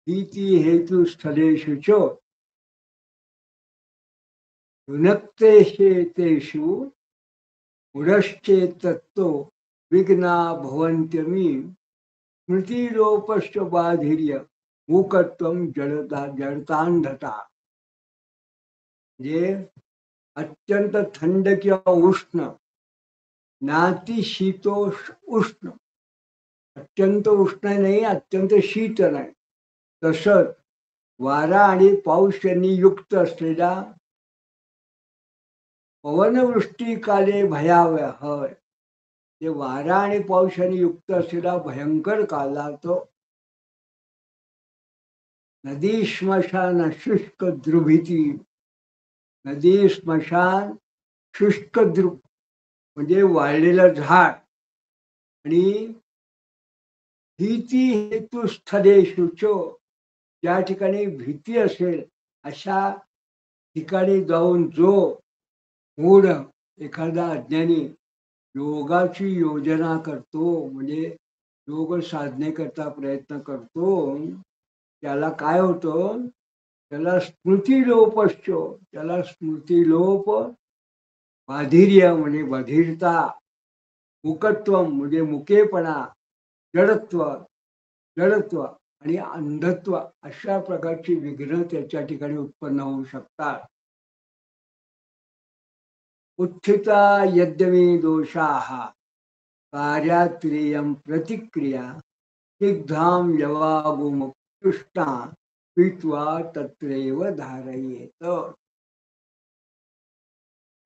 भीती हेतु स्थलेषु च युनक्तेषु उडश्चेतत्तो विघ्ना भवन्त्यमी स्मृतिलोपश्च बाधिर्य मूकत्वम जडतांधता. जे अत्यंत थंड किंवा उष्ण, नाती शीतोष्ण उष्ण, अत्यंत उष्ण नाही, अत्यंत शीत नाही, तसंच वारा आणि पाऊस यांनी युक्त असलेला पवनवृष्टी काले भयावह, ते वारा आणि पाऊस यांनी युक्त असलेला भयंकर कालात नदी श्मशान शुष्क ध्रुभीती. नदी स्मशान शुष्क ध्रुव म्हणजे वाळलेलं झाड आणि भीती हेतु स्थलेषु च, ज्या ठिकाणी भीती असेल अशा ठिकाणी जाऊन जो मूढ एखादा अज्ञानी योगाची योजना करतो, म्हणजे योग साधनेकरता प्रयत्न करतो, त्याला काय होतं? त्याला स्मृतिलोपश्च, त्याला स्मृतिलोप, बाधिर्य म्हणजे बधिरता, मुकत्व म्हणजे मुकेपणा, जडत्व जडत्व आणि अंधत्व अशा प्रकारची विघ्न त्याच्या ठिकाणी उत्पन्न होऊ शकतात. उत्थिता यद्यमी दोषाः कार्यात्रियं प्रतिक्रिया दिग्धाम यवागुमुष्टा पीत्वा तत्रैव धारयेत.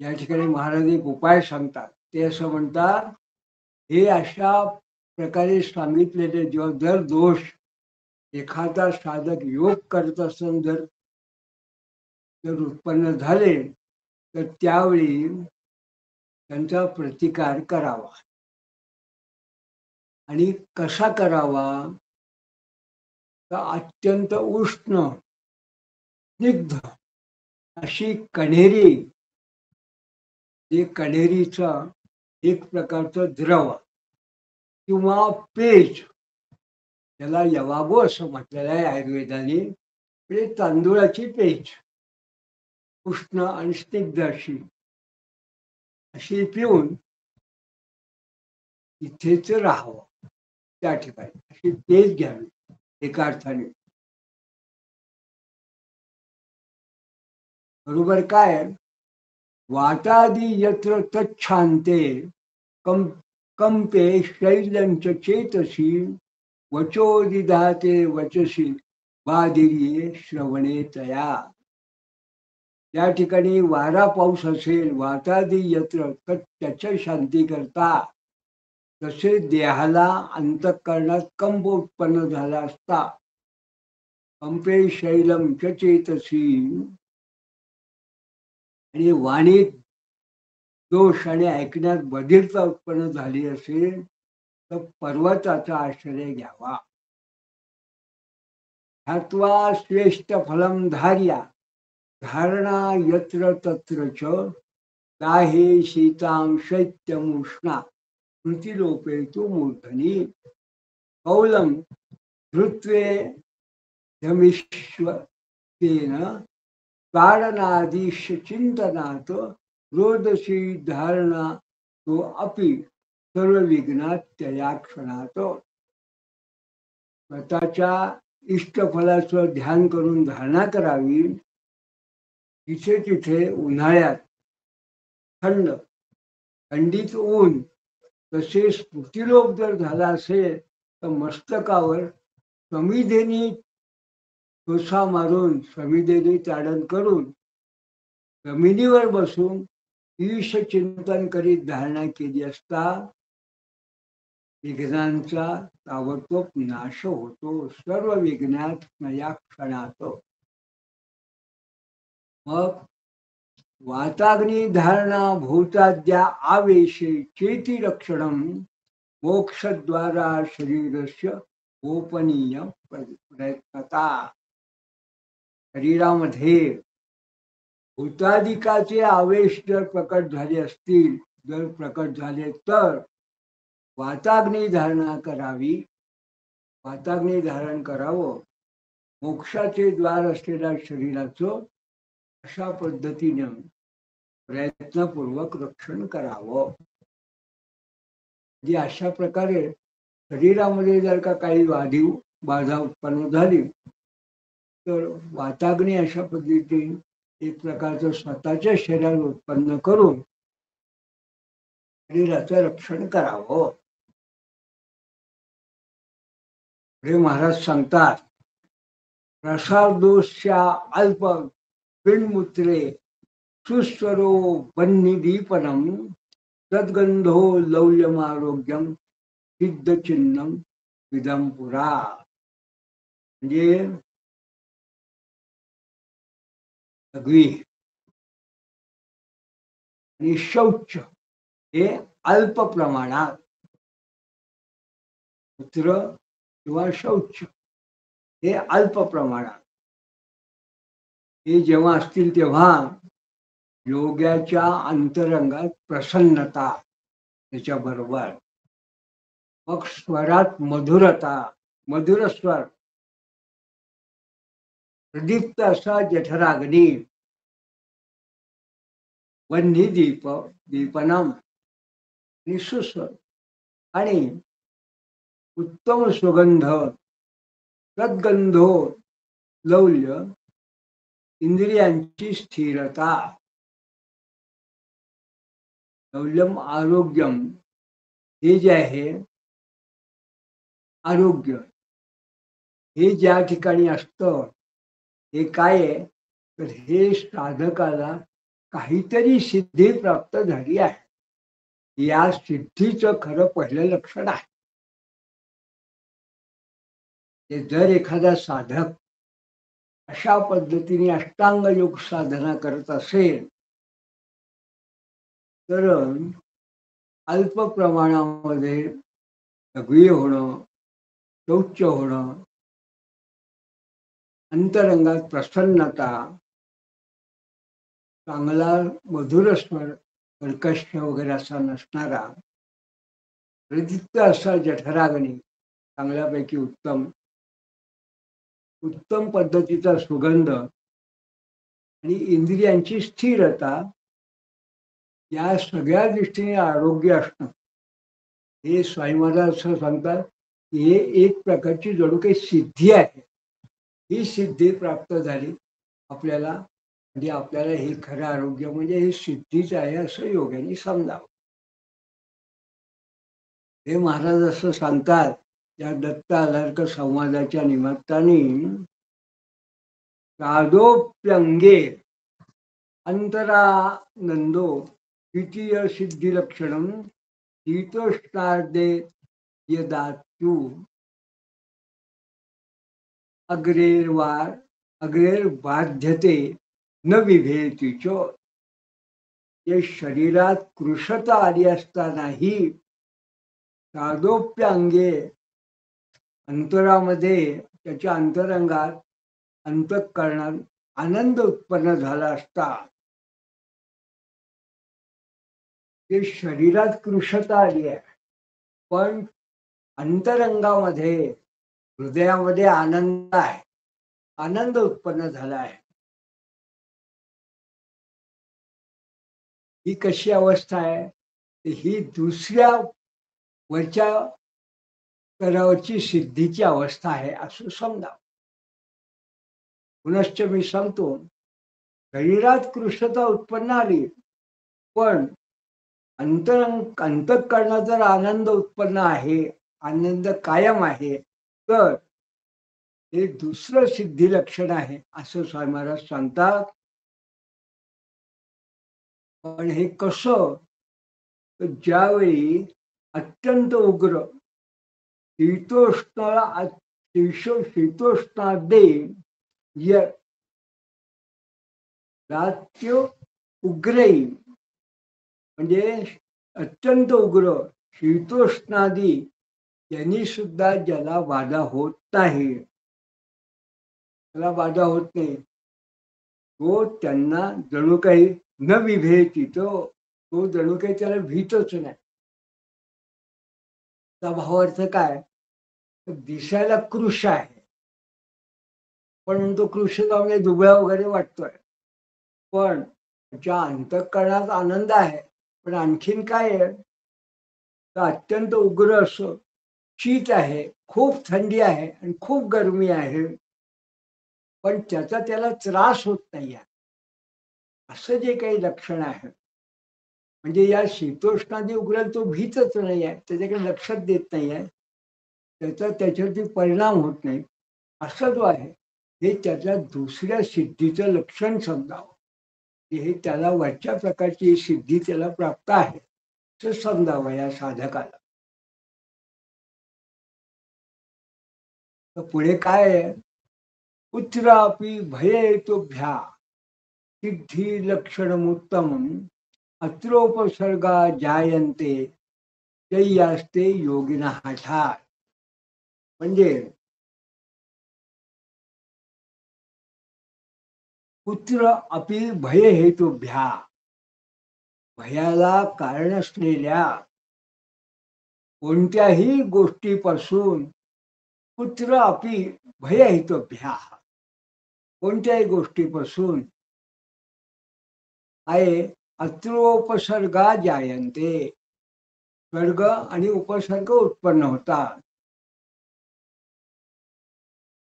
या ठिकाणी महाराज एक उपाय सांगतात. ते असं म्हणतात, हे अशा प्रकारे सांगितलेले जर दोष एखादा साधक योग करत असताना जर उत्पन्न झाले तर त्यावेळी त्यांचा प्रतिकार करावा. आणि कसा करावा? तर अत्यंत उष्ण स्निग्ध अशी कण्हेरी, हे कण्हेरीचा एक प्रकारचं द्रव किंवा पेज, त्याला यवागो असं म्हटलेलं आहे आयुर्वेदाने, म्हणजे तांदूळाची पेज उष्ण आणि स्निग्ध अशी अशी पिऊन इथेच राहावं. त्या ठिकाणी अशी पेज घ्यावी एका अर्थाने. बरोबर काय, वातादी यत्र तच्छांते कं कंपे शैल्यंच चेतसी वचोदिधाते वचसी वादिरिये श्रवणे तया. या ठिकाणी वारा पाऊस असेल, वातादी यत्र तर त्याच्या शांती करता, तसे देहाला अंतःकरणात कंप उत्पन्न झाला असता, कंपे शैलम च चेतसी, आणि वाणीत दोष आणि ऐकण्यात बधिरता उत्पन्न झाली असेल तर पर्वताचा आश्रय घ्यावा. ह्यात्वा श्रेष्ठ फलम धार्या धारणा यत्र तत्र च दाहे शीतां शैत्यमुष्णा कृतिलोपेतु मूर्धनी कौलं धृत्वे धमिष्वतेन ताडनादिश चिंतनात रोदसी धारणा तो अपि सर्व विघ्नात त्या क्षणात. स्वतःच्या इष्टफलाचं ध्यान करून धारणा करावी. तिथे तिथे उन्हाळ्यात थंडीत ऊन, तसेच स्फूर्तिलोप जर झाला असेल तर मस्तकावर समिधेनी ठोसा मारून, समिधेनी ताडन करून जमिनीवर बसून ईश चिंतन करीत धारणा केली असता विघ्नांचा ताबडतोब नाश होतो. सर्व विघ्नात या क्षणात. मग वाताग्नी धारणा भूताद्या आवेशे चेती रक्षणम मोक्षद्वारा शरीरस्य गोपनीय प्रयत्नता. शरीरामध्ये भूतादिकाचे आवेश जर प्रकट झाले असतील, जर प्रकट झाले तर वाताग्नी धारणा करावी. वाताग्नी धारण करावं. मोक्षाचे द्वार असलेल्या शरीराचं अशा पद्धतीने प्रयत्नपूर्वक रक्षण करावं. जी अशा प्रकारे शरीरामध्ये जर का काही बाधा उत्पन्न झाली तर वाताग्नी अशा पद्धतीने एक प्रकारचं स्वतःच्या शरीरात उत्पन्न करून शरीराचं रक्षण करावं. हे महाराज सांगतात, प्रसादोष्या अल्प पिंडमुत्रे सुस्वरो वन्निदीपनम तद्गंधो लौल्यमारोग्यम सिद्धचिन्नम विदम पुरा. म्हणजे अग्नी आणि शौच हे अल्प प्रमाणात, मूत्र किंवा शौच हे अल्प प्रमाणात हे जेव्हा असतील तेव्हा योग्याच्या अंतरंगात प्रसन्नता, त्याच्याबरोबर मग स्वरात मधुरता, मधुर स्वर, प्रदीप्त असा जठराग्नी, वन्नी दीपनम आणि सुस्वर, आणि उत्तम सुगंध, तद्गंधो लौल्य, इंद्रियांची स्थिरता, लौल्यम आरोग्यम, हे जे आहे आरोग्य, हे ज्या ठिकाणी असतं हे काय आहे तर हे साधकाला काहीतरी सिद्धी प्राप्त झाली आहे. या सिद्धीचं खरं पहिलं लक्षण आहे. ते जर एखादा साधक अशा पद्धतीने अष्टांग योग साधना करत असेल तर अल्प प्रमाणामध्ये सगळी होणं, शौच होणं, अंतरंगात प्रसन्नता, चांगला मधुर स्वर, कर्कश वगैरे असा नसणारा, प्रदीप्त असा जठराग्नी, चांगल्यापैकी उत्तम उत्तम पद्धतीचा सुगंध आणि इंद्रियांची स्थिरता, या सगळ्या दृष्टीने आरोग्य असणं, हे स्वामी महाराज असं सांगतात की हे एक प्रकारची जणू काही सिद्धी आहे. ही सिद्धी प्राप्त झाली आपल्याला म्हणजे आपल्याला हे खरं आरोग्य म्हणजे हे सिद्धीच आहे असं योग्याने समजावं. हे महाराज असं सांगतात या दत्त अलर्क संवादाच्या निमित्ताने, साधोप्यंगे अंतरानंदो द्वितीय सिद्धिलक्षणं शीतोष्णार्धे यदातु अग्रेर्बाध्यते न विभेति च. जे शरीरात कृशता आली असतानाही साधोप्यांगे अंतरामध्ये त्याच्या अंतरंगात अंतःकरणात आनंद उत्पन्न झाला असता, ते शरीरात कृशता आली आहे पण अंतरंगामध्ये हृदयामध्ये आनंद आहे, आनंद उत्पन्न झाला आहे. ही कशी अवस्था आहे? ही दुसऱ्या वरच्या स्तरावरची सिद्धीची अवस्था आहे असं समजा. पुनश्च मी सांगतो, शरीरात कृष्णता उत्पन्न आली पण अंतःकरणात जर आनंद उत्पन्न आहे, आनंद कायम आहे, तर हे दुसरं सिद्धी लक्षण आहे असं स्वामी महाराज सांगतात. पण हे कसं? तर ज्यावेळी अत्यंत उग्र शीतोष्णादे रात्यो उग्रई, म्हणजे अत्यंत उग्र शीतोष्णादी यांनी सुद्धा ज्याला बाधा होत नाही, त्याला बाधा होत नाही, तो त्यांना जणू काही न विभेती, तो जणू काही त्याला भीतच नाही. त्या भावार्थ काय? दिसायला कृश आहे पण तो कृश म्हणजे दुबळा वगैरे वाटतोय, पण त्याच्या अंतःकरणात आनंद आहे. पण आणखीन काय आहे? तर अत्यंत उग्र असं शीत आहे, खूप थंडी आहे आणि खूप गरमी आहे, पण त्याचा त्याला त्रास होत नाही आहे असं जे काही लक्षण आहे. म्हणजे या शीतोष्णादी उग्र तो भीतच नाही आहे, त्याच्याकडे लक्षात देत नाही आहे, त्याचा त्याच्यावरती परिणाम होत नाही असं जो आहे, हे त्याच्या दुसऱ्या सिद्धीचं लक्षण समजावं. हे त्याला वरच्या प्रकारची सिद्धी त्याला प्राप्त आहे असं समजावं या साधकाला. तर पुढे काय आहे? पुत्रापि भयेतोभ्या सिद्धी लक्षणमुत्तमं अत्रोपसर्गा जायन्ते तैयास्ते योगिना हठात. म्हणजे पुत्र अपि भय हेतुभ्या, भयाला कारण असलेल्या कोणत्याही गोष्टीपासून, पुत्र अपि भय हेतुभ्या, कोणत्याही गोष्टीपासून आहे अत्रोपसर्गा जायन्ते, स्वर्ग आणि उपसर्ग उत्पन्न होतात.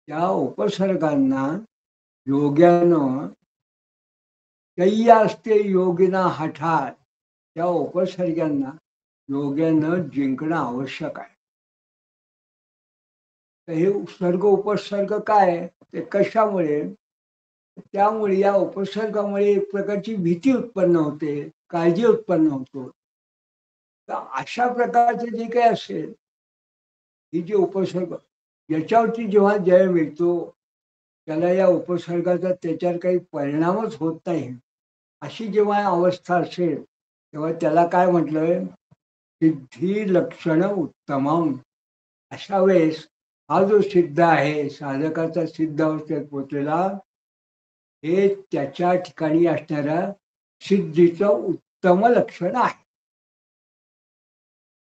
त्या उपसर्गांना योग्यानं तैयास्ते योगिना हठात, त्या उपसर्गांना योग्यानं जिंकणं आवश्यक आहे. तर हे सर्ग उपसर्ग काय? ते कशामुळे? त्यामुळे या उपसर्गामुळे एक प्रकारची भीती उत्पन्न होते, काळजी उत्पन्न होतो. तर अशा प्रकारचे जे काही असेल, ही जी उपसर्ग याच्यावरती जेव्हा जय मिळतो, त्याला या उपसर्गाचा त्याच्यावर काही परिणामच होत नाही, अशी जेव्हा अवस्था असेल, तेव्हा त्याला काय म्हटलंय? सिद्धी लक्षण उत्तमम. अशा वेळेस हा जो सिद्ध आहे, साधकाचा सिद्ध अवस्थेत पोचलेला, हे त्याच्या ठिकाणी असणाऱ्या सिद्धीचं उत्तम लक्षण आहे.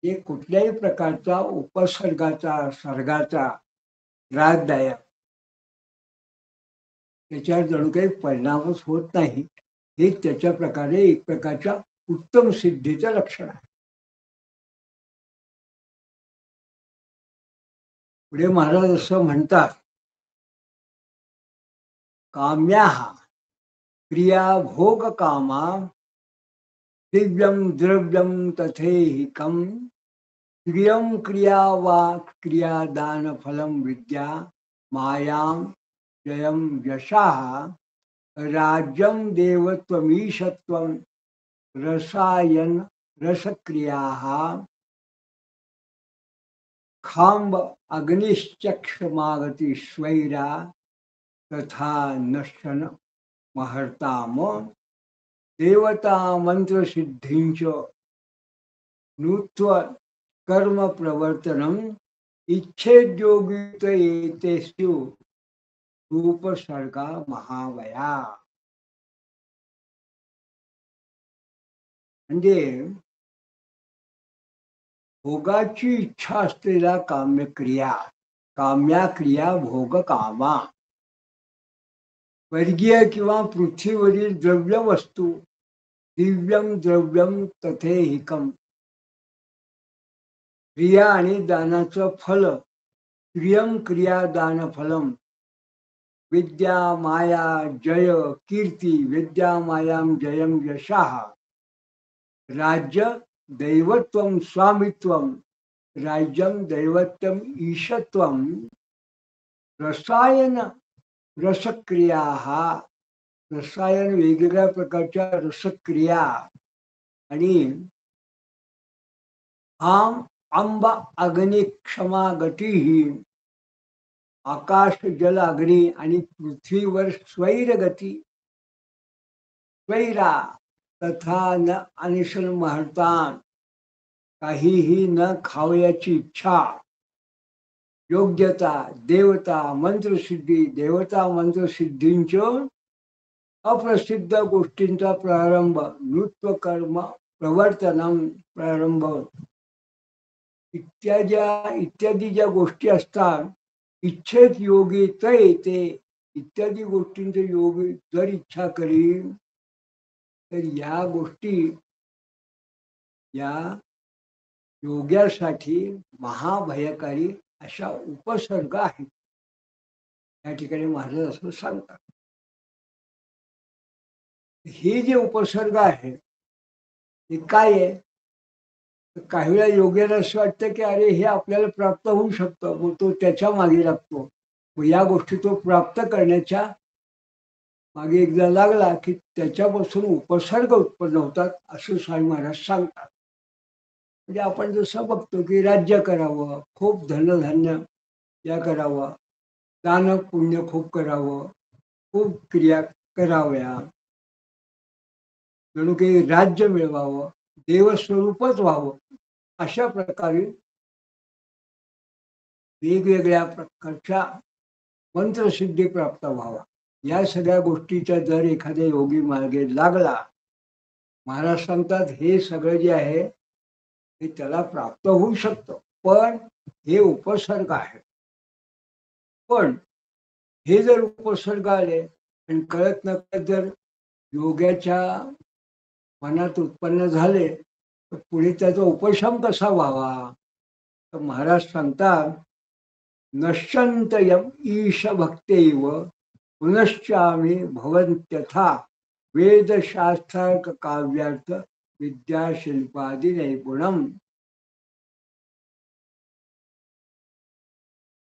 हे कुठल्याही प्रकारचा उपसर्गाचा सर्गाचा त्रासदायक त्याच्यावर जणू काही परिणामच होत नाही, हे त्याच्या प्रकारे एक प्रकारच्या उत्तम सिद्धीचं लक्षण आहे. पुढे महाराज असं म्हणतात, काम्याः क्रिया भोग कामा दिव्यम द्रव्यम तथेहिकम क्रियम क्रिया वा क्रिया दान फलम विद्या मायाम जयम यशाः राज्यम देवत्वमीशत्वम रसायन रसक्रियाः खांब अग्निश्चक्षमागती स्वैरा तथा नशन महर्ताम देवता मंत्र सिद्धींच नृत्व कर्म प्रवर्तनम इच्छेद्योगित येतेषु रूप सर्गा महावया. म्हणजे भोगाची इच्छा असलेल्या काम्यक्रिया, काम्याक्रिया भोग कामा, वर्गीय किंवा पृथ्वीवरील द्रव्य वस्तू, दिव्यम द्रव्यम तथेहिकम, क्रिया आणि दानाचं फल, क्रियम क्रिया दान फलम, विद्या माया जय कीर्ती, विद्या मायाम जयम यशाः, राज्य दैवत्वम स्वामित्वम, राज्यम दैवत्वम ईशत्वम, रसायन रसक्रिया, रसायन वेगवेगळ्या प्रकारच्या रसक्रिया, आणि आम अंब अग्नि क्षमा गती ही, आकाश जल अग्नी आणि पृथ्वीवर स्वैर गती, स्वैरा तथा न अनिशन महर्तान, काहीही न खावयाची इच्छा, योग्यता देवता मंत्रसिद्धी, देवता मंत्रसिद्धींच अप्रसिद्ध गोष्टींचा प्रारंभ, नृत्व कर्म प्रवर्तनम प्रारंभ इत्यादी ज्या गोष्टी असतात, इच्छेत योगी तर येते, इत्यादी गोष्टींचे योगी जर इच्छा करीन तर या गोष्टी या योग्यासाठी महाभयकारी अशा उपसर्ग आहेत. या ठिकाणी महाराज असं सांगतात. हे जे उपसर्ग आहे हे काय आहे? काही वेळा योग्याला असं वाटतं की अरे हे आपल्याला प्राप्त होऊ शकतं, मग तो त्याच्या मागे लागतो. मग या गोष्टी तो प्राप्त करण्याच्या मागे एकदा लागला की त्याच्यापासून उपसर्ग उत्पन्न होतात असं स्वामी महाराज सांगतात. म्हणजे आपण जसं बघतो की राज्य करावं, खूप धनधान्य या करावं, दान पुण्य खूप करावं, खूप क्रिया कराव्या, जणू काही राज्य मिळवावं, देवस्वरूपच व्हावं, अशा प्रकारे वेगवेगळ्या प्रकारच्या मंत्रसिद्धी प्राप्त व्हावा. या सगळ्या गोष्टीचा जर एखाद्या योगी मार्गे लागला, महाराज सांगतात हे सगळं जे आहे हे त्याला प्राप्त होऊ शकतं, पण हे उपसर्ग आहे. पण हे जर उपसर्ग आले आणि कळत नकळत जर योग्याच्या मनात उत्पन्न झाले तर पुढे त्याचा उपशम कसा व्हावा? तर महाराज सांगतात नश्यंत यम ईश भक्तेव पुनश्चामी भवन्त्यथा वेदशास्त्रार्थ काव्यार्थ विद्याशिल्पादी नैपुणम.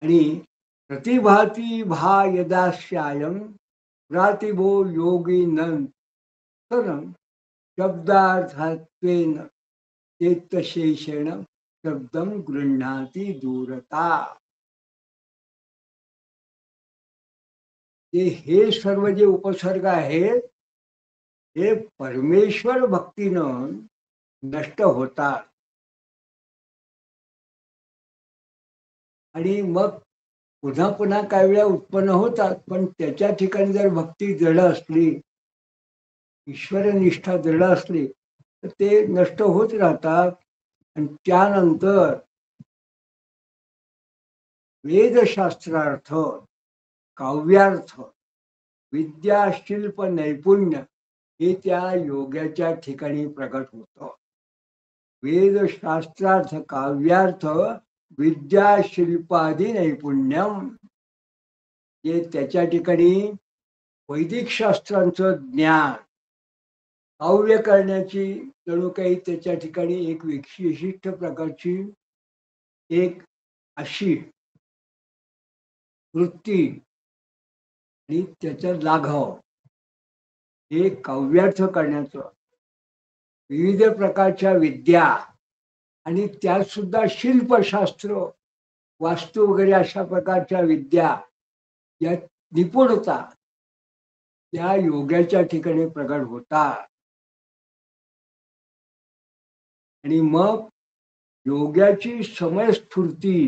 आणि प्रतिभाती भा यदास्यायम प्रातिभो योगी नंतरम शब्दार्थत्वेन चेतशेषेण शब्दम गृह्णाती दूरता. हे सर्व जे उपसर्ग आहेत हे परमेश्वर भक्तीनं नष्ट होतात. आणि मग पुन्हा पुन्हा काही वेळा उत्पन्न होतात, पण त्याच्या ठिकाणी जर भक्ती दृढ असली, ईश्वरनिष्ठा दृढ असली तर ते नष्ट होत राहतात. आणि त्यानंतर वेदशास्त्रार्थ, काव्यार्थ, विद्या शिल्प नैपुण्य हे त्या योग्याच्या ठिकाणी प्रकट होतं. वेदशास्त्रार्थ काव्यार्थ विद्या शिल्पादी नैपुण्यम हे त्याच्या ठिकाणी वैदिक शास्त्रांचं ज्ञान काव्य करण्याची जणू काही त्याच्या ठिकाणी एक विशिष्ट प्रकारची एक अशी वृत्ती आणि त्याचा लाघव हे काव्यार्थ करण्याचं विविध प्रकारच्या विद्या आणि त्यात सुद्धा शिल्पशास्त्र वास्तू वगैरे अशा प्रकारच्या विद्या या निपुणता त्या योगाच्या ठिकाणी प्रगट होतात आणि मग योगाची समयस्फूर्ती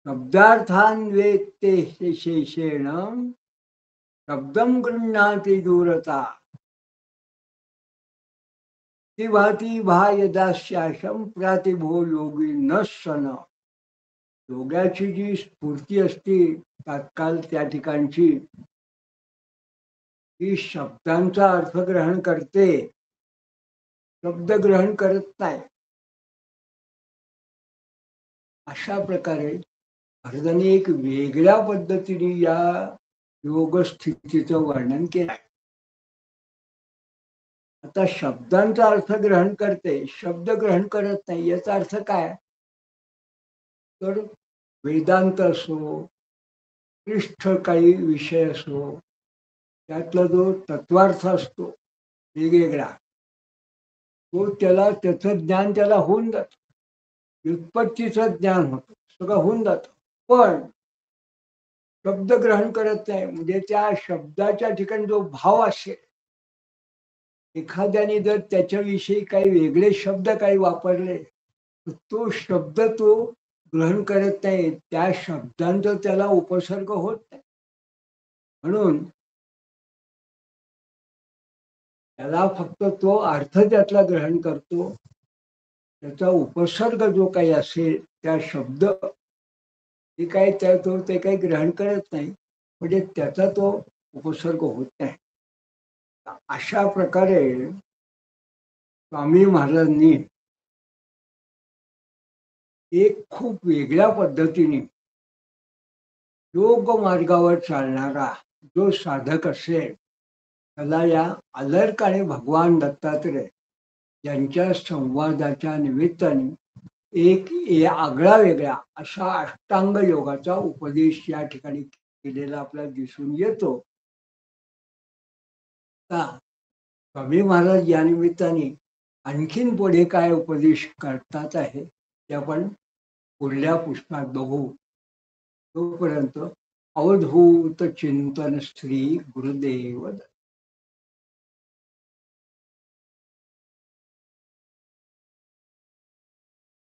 शब्दार्थान्वेत्ते शेषेण शब्दम गृह्णाति दूरता ती भाती भा यदाश्याशम प्रातिभो योगी न सन. योगाची जी स्फूर्ती असते तात्काळ त्या ठिकाणची ही शब्दांचा अर्थ ग्रहण करते, शब्द ग्रहण करत नाही. अशा प्रकारे भारताने एक वेगळ्या पद्धतीने या योग स्थितीचं वर्णन केलं आहे. आता शब्दांचा अर्थ ग्रहण करते, शब्द ग्रहण करत नाही, याचा अर्थ काय? तर वेदांत असो, क्लिष्ट काही विषय असो, त्यातला जो तत्वार्थ असतो वेगवेगळा, तो त्याला त्याचं ज्ञान त्याला होऊन जात, व्युत्पत्तीचं ज्ञान होतं, सगळं होऊन जात. पण शब्द ग्रहण करत नाही, म्हणजे त्या शब्दाच्या ठिकाणी जो भाव असेल, एखाद्याने जर त्याच्याविषयी काही वेगळे शब्द काही वापरले तर तो शब्द तो ग्रहण करत नाही, त्या शब्दांचा त्याला उपसर्ग होत नाही. म्हणून त्याला फक्त तो अर्थ त्यातला ग्रहण करतो, त्याचा उपसर्ग जो काही असेल त्या शब्द ते काही ते काही ग्रहण करत नाही, म्हणजे त्याचा तो उपसर्ग होत नाही. अशा प्रकारे स्वामी महाराजांनी एक खूप वेगळ्या पद्धतीने योग मार्गावर चालणारा जो साधक असेल त्याला या अलर्क आणि भगवान दत्तात्रय यांच्या संवादाच्या निमित्ताने एक आगळा वेगळा अशा अष्टांग योगाचा उपदेश या ठिकाणी केलेला आपल्याला दिसून येतो. स्वामी महाराज या निमित्ताने आणखीन पुढे काय उपदेश करतात आहे ते आपण पुढल्या पुष्पात बघू. तोपर्यंत अवधूत चिंतन श्री गुरुदेव दत्त.